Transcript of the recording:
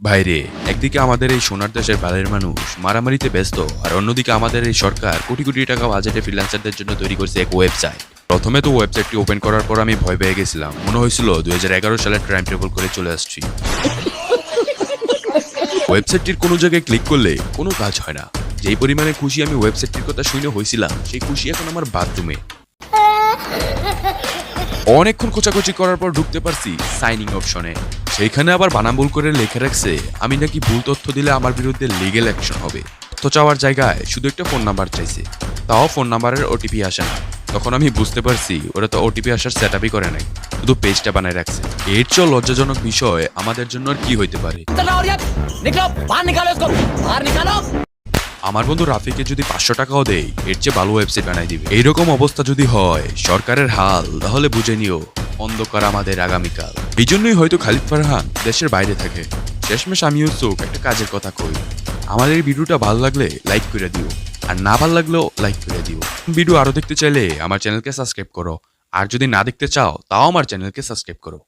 ভাইরে, একদিকে আমাদের এই সোনার দেশের বালের মানুষ মারামারিতে ব্যস্ত, আর অন্যদিকে আমাদের এই সরকার কোটি কোটি টাকা বাজেটে ফ্রিল্যান্সারদের জন্য তৈরি করছে এক ওয়েবসাইট। প্রথমে তো ওয়েবসাইটটি ওপেন করার পর আমি ভয় পেয়ে গেছিলাম, মনে হয়েছিল 2011 সালে টাইম ট্রাভেল করে চলে আসছি। ওয়েবসাইটটির কোনো জায়গায় ক্লিক করলে কোনো কাজ হয় না। যেই পরিমাণে খুশি আমি ওয়েবসাইটটির কথা শুনে হয়েছিলাম, সেই খুশি এখন আমার বাথরুমে। অনেকক্ষণ খোঁচাখুচি করার পর ঢুকতে পারছি সাইনিং অপশনে। সেইখানে আবার বানাম ভুল করে লিখে রাখছে আমি নাকি ভুল তথ্য দিলে আমার বিরুদ্ধে লিগেল অ্যাকশন হবে। তথ্য চাওয়ার জায়গায় শুধু একটা ফোন নাম্বার চাইছে, তাও ফোন নাম্বারের ওটিপি আসে না। তখন আমি বুঝতে পারছি ওরা তো ওটিপি আসার সেট আপই করে নাই, শুধু পেজটা বানায় রাখছে। এর চেয়ে লজ্জাজনক বিষয় আমাদের জন্য আর কি হইতে পারে। আমার বন্ধু রাফিকে যদি 500 টাকাও দেয়, এর চেয়ে ভালো ওয়েবসাইট বানাই দিবে। এইরকম অবস্থা যদি হয় সরকারের হাল, তাহলে বুঝে নিও অন্ধকার আমাদের আগামীকাল। এই জন্যই হয়তো খালিদ ফারহান দেশের বাইরে থাকে। শেষমেশ আমি ইউসুফ একটা কাজের কথা কই, আমার এই ভিডিওটা ভালো লাগলে লাইক করে দিও, আর না ভালো লাগলেও লাইক করে দিও। ভিডিও আরো দেখতে চাইলে আমার চ্যানেলকে সাবস্ক্রাইব করো, আর যদি না দেখতে চাও তাও আমার চ্যানেলকে সাবস্ক্রাইব করো।